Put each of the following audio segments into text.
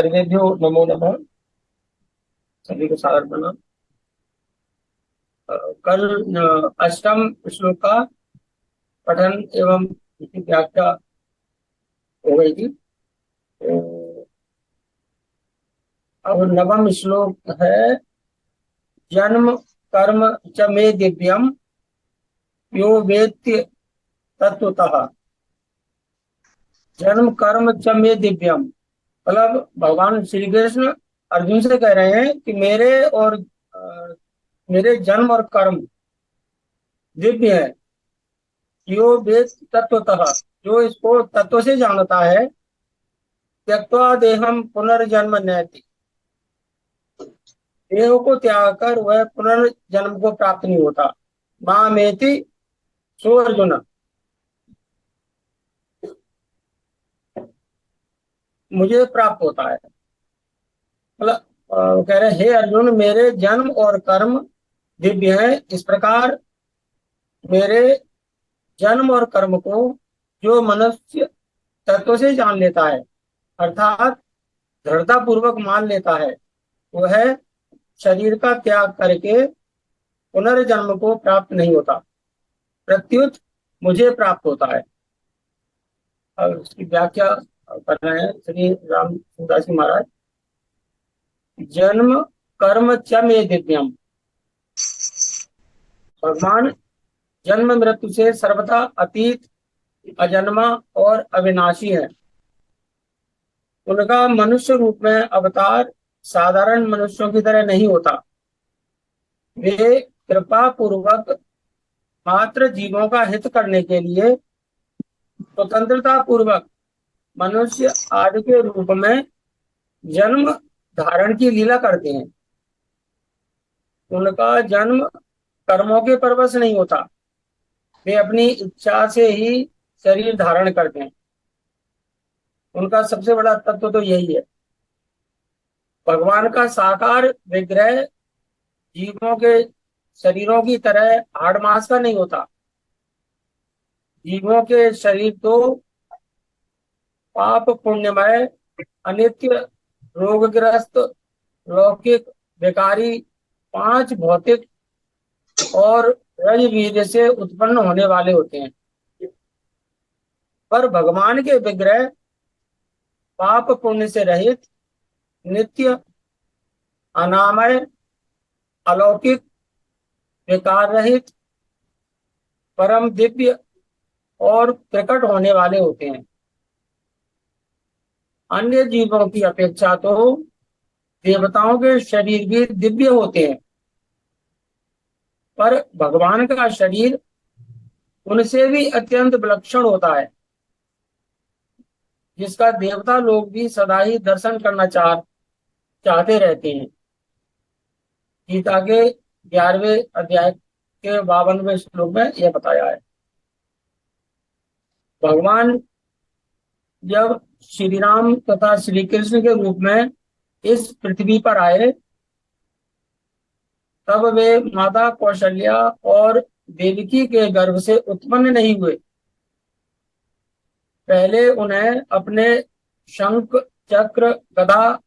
सर्वेभ्यो नमो नमः। सभी को सादर प्रणाम। कल अष्टम श्लोक का पठन एवं उसकी व्याख्या हो गई थी। तो अब नवम श्लोक है। जन्म कर्म च मे दिव्यम यो वेत्ति तत्वतः। जन्म कर्म च मे दिव्यम मतलब भगवान श्री कृष्ण अर्जुन से कह रहे हैं कि मेरे जन्म और कर्म दिव्य है। यो वेद तत्वतः, जो इसको तत्व से जानता है। त्यक्त्वा देहम पुनर्जन्म नैति, देह को त्याग कर वह पुनर्जन्म को प्राप्त नहीं होता। मामेति सो अर्जुन, मुझे प्राप्त होता है। मतलब कह रहे हे अर्जुन, मेरे जन्म और कर्म दिव्य है। इस प्रकार मेरे जन्म और कर्म को जो मनुष्य तत्व से जान लेता है, अर्थात दृढ़ता पूर्वक मान लेता है, वह शरीर का त्याग करके पुनर्जन्म को प्राप्त नहीं होता, प्रत्युत मुझे प्राप्त होता है। और उसकी व्याख्या कर रहे हैं श्री राम सूरदास जी महाराज। जन्म कर्म च मे दिव्यम, भगवान जन्म मृत्यु से सर्वथा अतीत, अजन्मा और अविनाशी है। उनका मनुष्य रूप में अवतार साधारण मनुष्यों की तरह नहीं होता। वे कृपा पूर्वक मात्र जीवों का हित करने के लिए स्वतंत्रता पूर्वक मनुष्य आदि के रूप में जन्म धारण की लीला करते हैं। उनका जन्म कर्मों के परवश नहीं होता, वे अपनी इच्छा से ही शरीर धारण करते हैं। उनका सबसे बड़ा तत्व तो यही है। भगवान का साकार विग्रह जीवों के शरीरों की तरह हाड़ मांस का नहीं होता। जीवों के शरीर तो पाप पुण्यमय, अनित्य, रोगग्रस्त, लौकिक, विकारी, पांच भौतिक और रजवीर्य से उत्पन्न होने वाले होते हैं। पर भगवान के विग्रह पाप पुण्य से रहित, नित्य, अनामय, अलौकिक, विकार रहित, परम दिव्य और प्रकट होने वाले होते हैं। अन्य जीवों की अपेक्षा तो देवताओं के शरीर भी दिव्य होते हैं, पर भगवान का शरीर उनसे भी अत्यंत विलक्षण होता है, जिसका देवता लोग भी सदा ही दर्शन करना चाहते रहते हैं। गीता के 11वें अध्याय के 52वें श्लोक में यह बताया है। भगवान जब श्री राम तथा श्री कृष्ण के रूप में इस पृथ्वी पर आए, तब वे माता कौशल्या और देवकी के गर्भ से उत्पन्न नहीं हुए। पहले उन्हें अपने शंख, चक्र, गदा,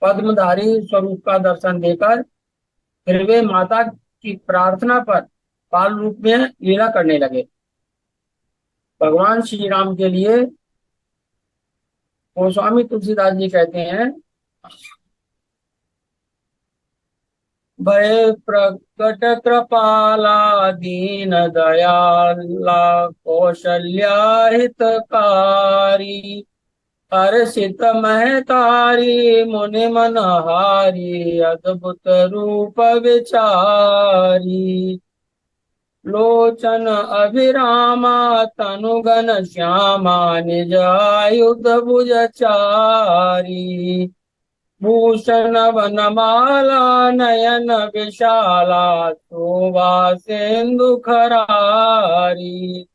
पद्मधारी स्वरूप का दर्शन देकर फिर वे माता की प्रार्थना पर बाल रूप में लीला करने लगे। भगवान श्री राम के लिए गोस्वामी तुलसीदास जी कहते हैं, भय प्रकट कृपाला दीन दयाला कौशल्या हितकारी, हर्षित महतारी मुनि मनहारी, अद्भुत रूप विचारी, लोचन अभिरामा तनुगन श्यामा, निज आयुध भुजचारी, भूषण वनमाला नयन विशाला, शोभा सिंधु खरारी,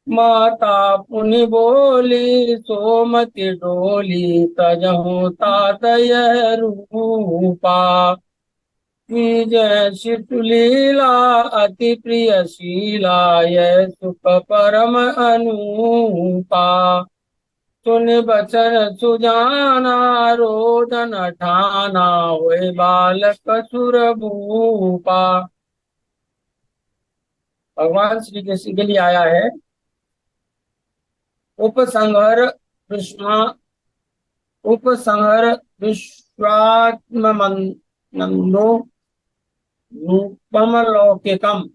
माता पुनि बोली सोमति डोली, तजहु तात यह रूपा, की जय शिशुलीला अति प्रियशीला, यह सुख परम अनूपा, सुन बचन सुजाना रोदन ठाना हुए बालक सुर भूपा। भगवान श्री कृष्ण के लिए आया है। उपसंहर विश्वा उपसंहर विश्वात्म नंदो रूपम लौकिकम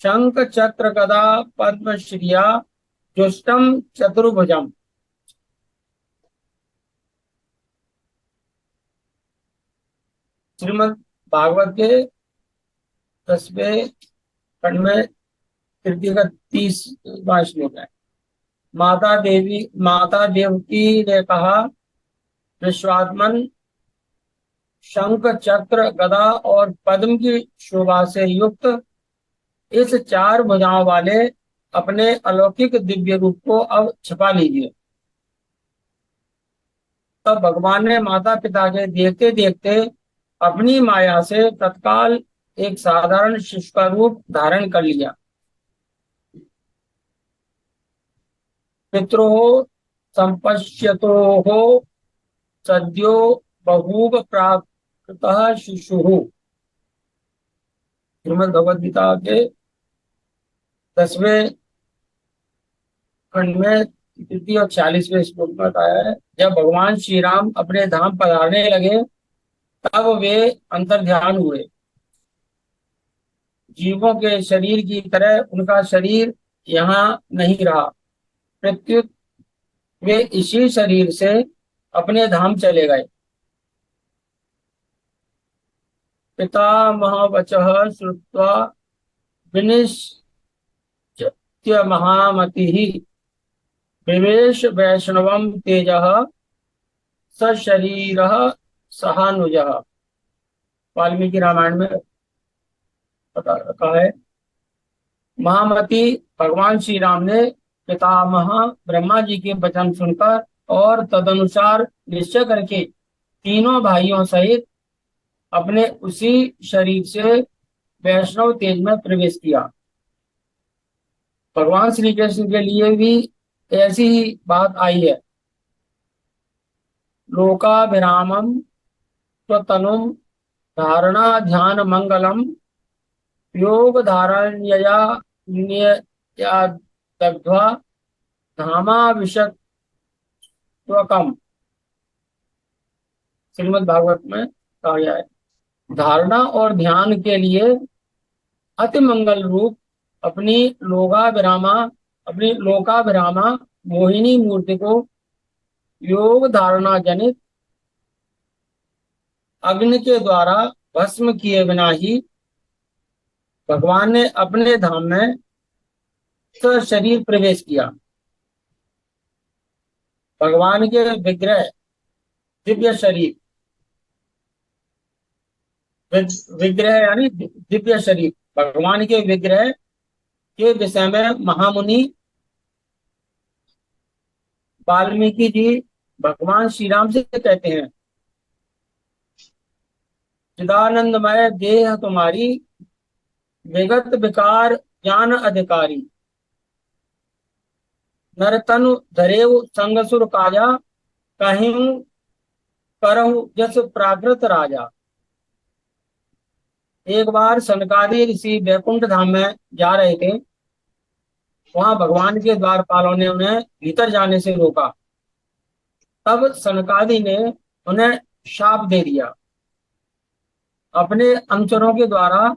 शंख चक्र गदा पद्मश्रिया जुष्टम चतुर्भुजम। श्रीमद् भागवत के 10वें खंड में तृतीय का 30वां श्लोक है। माता देवकी ने कहा, विश्वात्मन शंख चक्र गदा और पद्म की शोभा से युक्त इस 4 भुजाओं वाले अपने अलौकिक दिव्य रूप को अब छिपा लीजिए। तब भगवान ने माता पिता के देखते देखते अपनी माया से तत्काल एक साधारण शिशु का रूप धारण कर लिया। पितरोः संपश्यतोः सद्यो बभूव प्राकृतः शिशुः। श्रीमद् भगवद गीता के 10वें खंड में तृतीय और 46वें श्लोक में बताया है, जब भगवान श्री राम अपने धाम पधारने लगे तब वे अंतर्ध्यान हुए। जीवों के शरीर की तरह उनका शरीर यहाँ नहीं रहा, प्रत्युत वे इसी शरीर से अपने धाम चले गए। पितामहवचः श्रुत्वा विनिश्चित्य महामतिः विवेश वैष्णवं तेजः सशरीरः सहानुजः। वाल्मीकि रामायण में बता रखा है। महामति भगवान श्री राम ने पितामह ब्रह्मा जी के वचन सुनकर और तदनुसार निश्चय करके तीनों भाइयों सहित अपने उसी शरीर से वैष्णव तेज में प्रवेश किया। भगवान श्री कृष्ण के लिए भी ऐसी ही बात आई है। लोकाभिरामम स्वतनुम धारणा ध्यान मंगलम योग धारण्यया दग्ध्वा धामाविशत्वकम। श्रीमद् भागवत में कहा गया है, धारणा और ध्यान के लिए अति मंगल रूप अपनी लोकाभिरामा मोहिनी मूर्ति को योग धारणा जनित अग्नि के द्वारा भस्म किए बिना ही भगवान ने अपने धाम में शरीर प्रवेश किया। भगवान के विग्रह दिव्य शरीर, विग्रह यानी दिव्य शरीर, भगवान के विग्रह के विषय में महामुनि वाल्मीकि जी भगवान श्री राम से कहते हैं, चिदानंदमय देह तुम्हारी विगत विकार ज्ञान अधिकारी नरतनु धरेव संगसुर काजा कहीं करहु जस प्राकृत राजा। एक बार सनकादि ऋषि वैकुंठ धाम में जा रहे थे। वहां भगवान के द्वारपालों ने उन्हें भीतर जाने से रोका। तब सनकादि ने उन्हें शाप दे दिया। अपने अनुचरों के द्वारा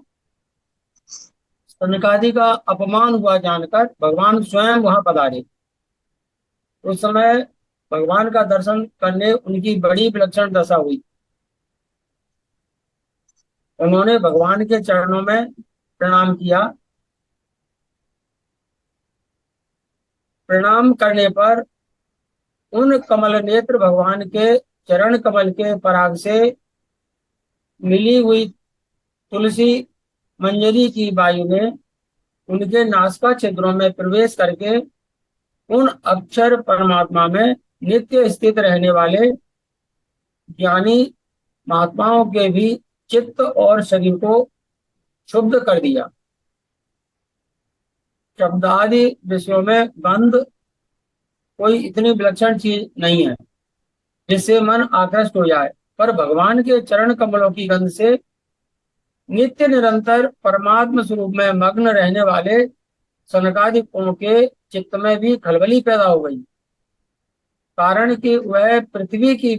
सनकादि का अपमान हुआ जानकर भगवान स्वयं वहां पधारे। उस समय भगवान का दर्शन करने उनकी बड़ी विलक्षण दशा हुई। उन्होंने भगवान के चरणों में प्रणाम किया। प्रणाम करने पर उन कमल नेत्र भगवान के चरण कमल के पराग से मिली हुई तुलसी मंजरी की वायु ने उनके नासिका छिद्रों में प्रवेश करके उन अक्षर परमात्मा में नित्य स्थित रहने वाले ज्ञानी महात्माओं के भी चित्त और शरीर को शुद्ध कर दिया। शब्दादि विषयों में बंद कोई इतनी विलक्षण चीज नहीं है जिससे मन आकृष्ट हो जाए, पर भगवान के चरण कमलों की गंध से नित्य निरंतर परमात्म स्वरूप में मग्न रहने वाले सनकादिकों के चित्त में भी खलबली पैदा हो गई। कारण कि वह पृथ्वी की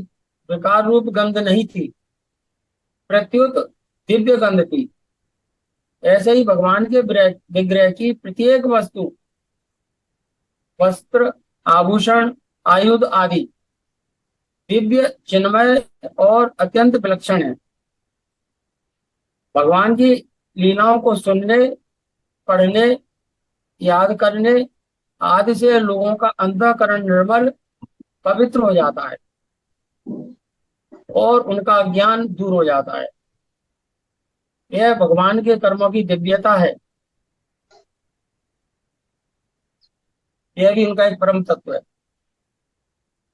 विकार रूप गंध नहीं थी, प्रत्युत दिव्य गंध थी। ऐसे ही भगवान के विग्रह की प्रत्येक वस्तु, वस्त्र, आभूषण, आयुध आदि दिव्य, चिन्मय और अत्यंत विलक्षण है। भगवान की लीलाओं को सुनने, पढ़ने, याद करने आदि से लोगों का अंतःकरण निर्मल, पवित्र हो जाता है और उनका ज्ञान दूर हो जाता है। यह भगवान के कर्मों की दिव्यता है। यह भी उनका एक परम तत्व है।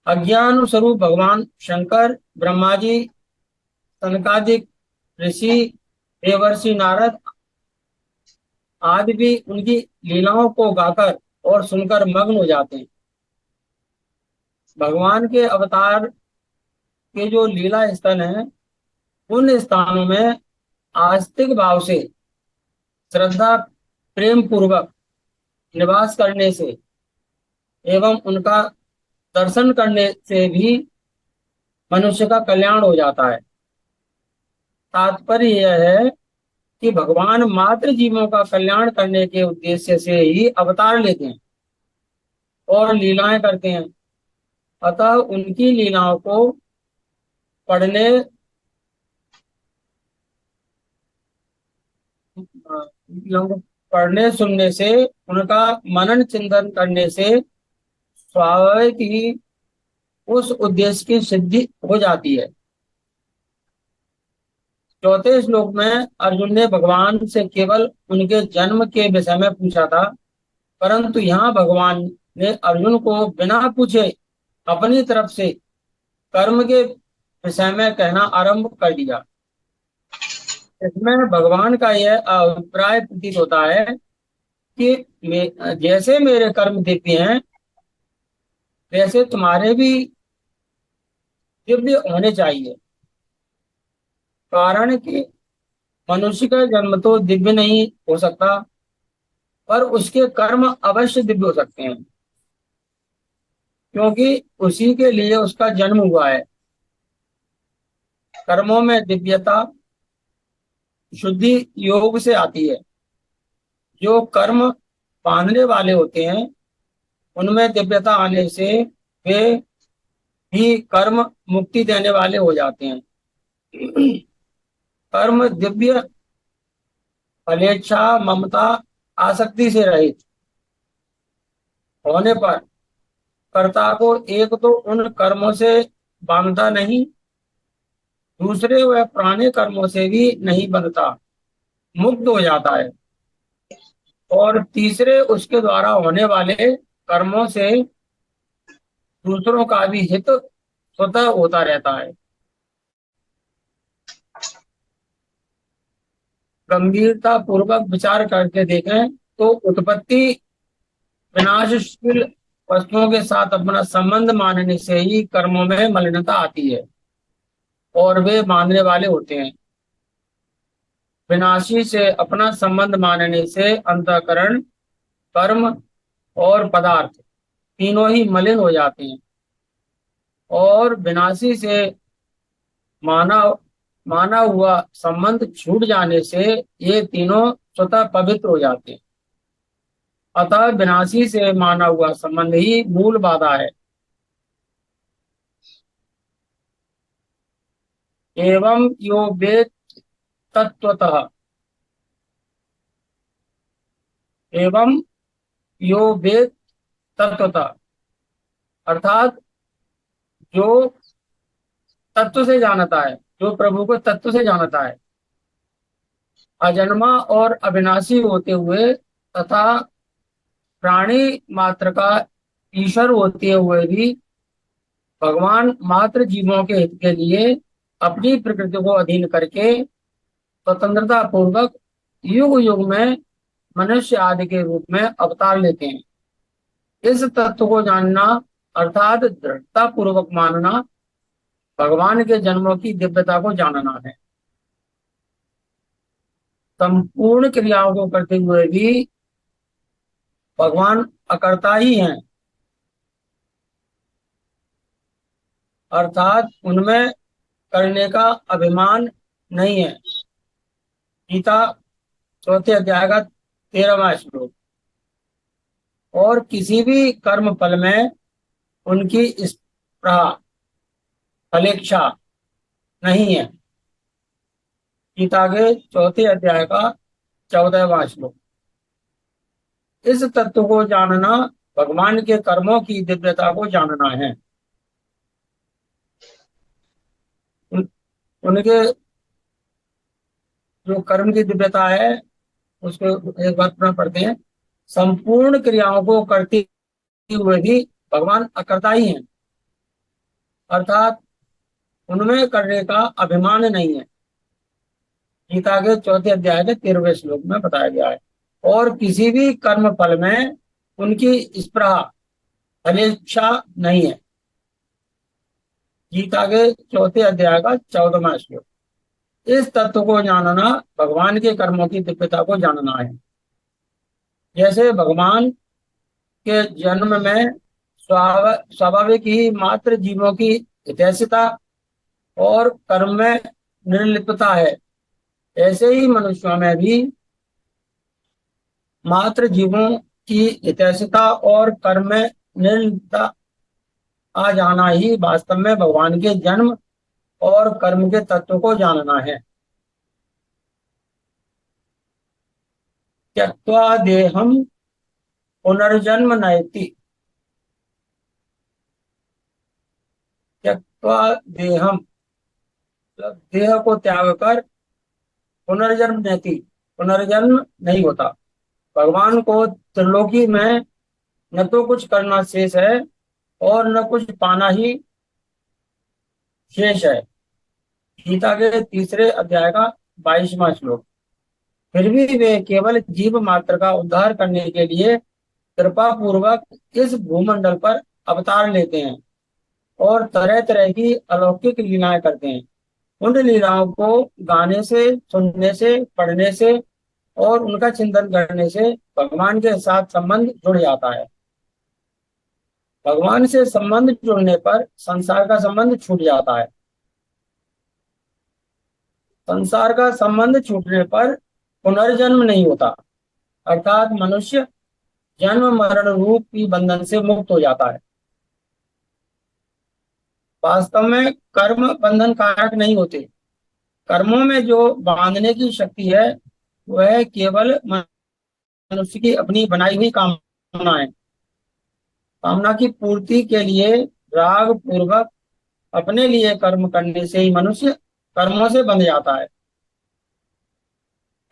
अज्ञान स्वरूप भगवान शंकर, ब्रह्मा जी, सनकादिक ऋषि, देवर्षि नारद आदि भी उनकी लीलाओं को गाकर और सुनकर मग्न हो जाते हैं। भगवान के अवतार के जो लीला स्थल हैं, उन स्थानों में आस्तिक भाव से, श्रद्धा, प्रेम पूर्वक निवास करने से एवं उनका दर्शन करने से भी मनुष्य का कल्याण हो जाता है। तात्पर्य यह है कि भगवान मात्र जीवों का कल्याण करने के उद्देश्य से ही अवतार लेते हैं और लीलाएं करते हैं। अतः उनकी लीलाओं को पढ़ने, लीलाओं को पढ़ने सुनने से, उनका मनन चिंतन करने से स्वाभाविक ही उस उद्देश्य की सिद्धि हो जाती है। चौथे श्लोक में अर्जुन ने भगवान से केवल उनके जन्म के विषय में पूछा था, परंतु यहाँ भगवान ने अर्जुन को बिना पूछे अपनी तरफ से कर्म के विषय में कहना आरंभ कर दिया। इसमें भगवान का यह अभिप्राय प्रतीत होता है कि जैसे मेरे कर्म दिव्य हैं, वैसे तुम्हारे भी दिव्य होने चाहिए। कारण कि मनुष्य का जन्म तो दिव्य नहीं हो सकता, पर उसके कर्म अवश्य दिव्य हो सकते हैं, क्योंकि उसी के लिए उसका जन्म हुआ है। कर्मों में दिव्यता शुद्धि योग से आती है। जो कर्म बांधने वाले होते हैं, उनमें दिव्यता आने से वे भी कर्म मुक्ति देने वाले हो जाते हैं। कर्म दिव्य, फलेच्छा, ममता, आसक्ति से रहित होने पर कर्ता को एक तो उन कर्मों से बांधता नहीं, दूसरे वह पुराने कर्मों से भी नहीं बंधता, मुक्त हो जाता है, और तीसरे उसके द्वारा होने वाले कर्मों से दूसरों का भी हित स्वतः होता रहता है। गंभीरता पूर्वक विचार करके देखें तो उत्पत्ति विनाशशील वस्तुओं के साथ अपना संबंध मानने से ही कर्मों में मलिनता आती है और वे मानने वाले होते हैं। विनाशी से अपना संबंध मानने से अंतःकरण, कर्म और पदार्थ तीनों ही मलिन हो जाते हैं, और विनाशी से माना माना हुआ संबंध छूट जाने से ये तीनों स्वतः पवित्र हो जाते हैं। अतः विनाशी से माना हुआ संबंध ही मूल बाधा है। एवं यो वेद तत्वतः एवं यो वेद तत्वतः, अर्थात जो तत्व से जानता है, जो प्रभु को तत्व से जानता है, अजन्मा और अविनाशी होते हुए तथा प्राणी मात्र का ईश्वर होते हुए भी भगवान मात्र जीवों के हित के लिए अपनी प्रकृति को अधीन करके स्वतंत्रता पूर्वक युग युग में मनुष्य आदि के रूप में अवतार लेते हैं। इस तत्व को जानना अर्थात दृढ़ता पूर्वक मानना भगवान के जन्मों की दिव्यता को जानना है। संपूर्ण क्रियाओं को करते हुए भी भगवान अकर्ता ही हैं, अर्थात उनमें करने का अभिमान नहीं है। गीता चौथे अध्याय का 13वां श्लोक। और किसी भी कर्म फल में उनकी स्पृहा, फलेच्छा नहीं है। गीता के चौथे अध्याय का 14वां श्लोक। इस तत्व को जानना भगवान के कर्मों की दिव्यता को जानना है। उनके जो कर्म की दिव्यता है उसको एक बार पुनः पढ़ते हैं। संपूर्ण क्रियाओं को करते हुए भी भगवान अकर्ता ही हैं, अर्थात उनमें करने का अभिमान नहीं है। गीता के चौथे अध्याय के 13वें श्लोक में बताया गया है। और किसी भी कर्म फल में उनकी स्पृहा, फलेच्छा नहीं है। गीता के चौथे अध्याय का 14वां श्लोक। इस तत्व को जानना भगवान के कर्मों की दिव्यता को जानना है। जैसे भगवान के जन्म में स्वाभाविक ही मात्र जीवों की हितैषिता और कर्म में निर्लिप्तता है, ऐसे ही मनुष्यों में भी मात्र जीवों की हितैषिता और कर्म में निर्लिप्तता आ जाना ही वास्तव में भगवान के जन्म और कर्म के तत्व को जानना है। त्यक्त्वा देहम पुनर्जन्म नयति। त्यक्त्वा देहम मतलब देह को त्याग कर पुनर्जन्म नयति, पुनर्जन्म नहीं होता। भगवान को त्रिलोकी में न तो कुछ करना शेष है और न कुछ पाना ही शेष है। गीता के तीसरे अध्याय का 22वां श्लोक। फिर भी वे केवल जीव मात्र का उद्धार करने के लिए कृपा पूर्वक इस भूमंडल पर अवतार लेते हैं और तरह तरह की अलौकिक लीलाएं करते हैं। उन लीलाओं को गाने से, सुनने से, पढ़ने से और उनका चिंतन करने से भगवान के साथ संबंध जुड़ जाता है। भगवान से संबंध जुड़ने पर संसार का संबंध छूट जाता है। संसार का संबंध छूटने पर पुनर्जन्म नहीं होता, अर्थात मनुष्य जन्म मरण रूपी बंधन से मुक्त हो जाता है। वास्तव में कर्म बंधन कारक नहीं होते। कर्मों में जो बांधने की शक्ति है वह केवल मनुष्य की अपनी बनाई हुई कामना है। कामना की पूर्ति के लिए राग पूर्वक अपने लिए कर्म करने से ही मनुष्य कर्मों से बंध जाता है।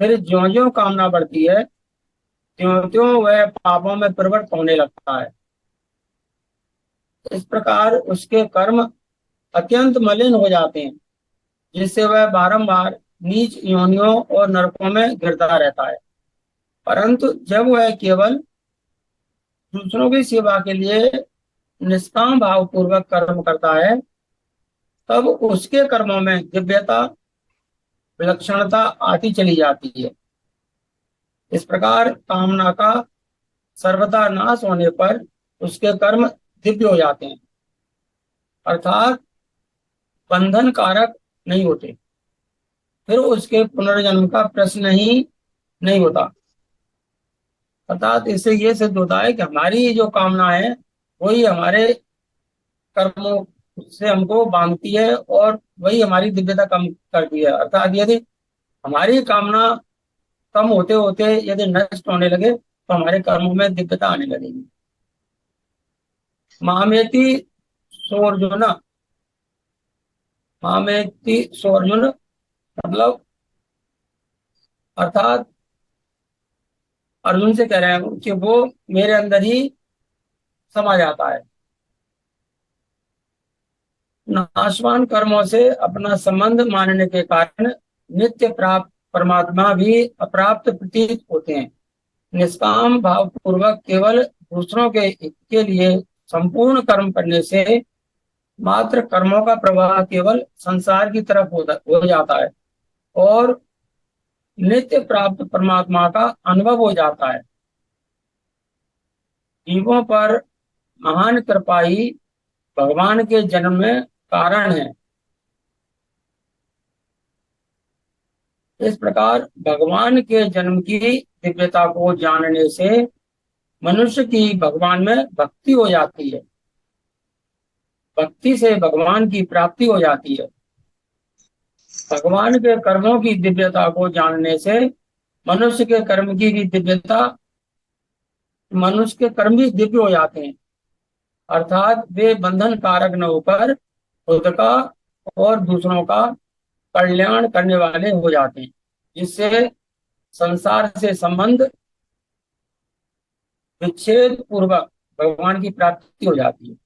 फिर ज्यों ज्यों कामना बढ़ती है त्यों त्यों वह पापों में प्रवृत्त होने लगता है। इस प्रकार उसके कर्म अत्यंत मलिन हो जाते हैं, जिससे वह बारंबार नीच योनियों और नरकों में गिरता रहता है। परंतु जब वह केवल दूसरों की सेवा के लिए निष्काम भाव पूर्वक कर्म करता है तब उसके कर्मों में दिव्यता, विलक्षणता आती चली जाती है। इस प्रकार कामना का सर्वथा नाश होने पर उसके कर्म दिव्य हो जाते हैं, अर्थात बंधन कारक नहीं होते। फिर उसके पुनर्जन्म का प्रश्न ही नहीं होता। अर्थात इससे ये सिद्ध होता है कि हमारी जो कामना है वही हमारे कर्मों से हमको बांधती है और वही हमारी दिव्यता कम करती है। अर्थात यदि हमारी कामना कम होते होते यदि नष्ट होने लगे तो हमारे कर्मों में दिव्यता आने लगेगी। मामेति सोर्जुन, मामेति सोर्जुन मतलब अर्थात अर्जुन से कह रहे हैं कि वो मेरे अंदर ही समा जाता है। नाशवान कर्मों से अपना संबंध मानने के कारण नित्य प्राप्त परमात्मा भी अप्राप्त प्रतीत होते हैं। निष्काम भाव पूर्वक केवल दूसरों के हित के लिए संपूर्ण कर्म करने से मात्र कर्मों का प्रवाह केवल संसार की तरफ हो जाता है और नित्य प्राप्त परमात्मा का अनुभव हो जाता है। जीवों पर महान कृपा ही भगवान के जन्म में कारण है। इस प्रकार भगवान के जन्म की दिव्यता को जानने से मनुष्य की भगवान में भक्ति हो जाती है। भक्ति से भगवान की प्राप्ति हो जाती है। भगवान के कर्मों की दिव्यता को जानने से मनुष्य के कर्म की भी दिव्यता, मनुष्य के कर्म भी दिव्य हो जाते हैं, अर्थात वे बंधन कारक न होकर खुद का और दूसरों का कल्याण करने वाले हो जाते हैं, जिससे संसार से संबंध विच्छेद पूर्वक भगवान की प्राप्ति हो जाती है।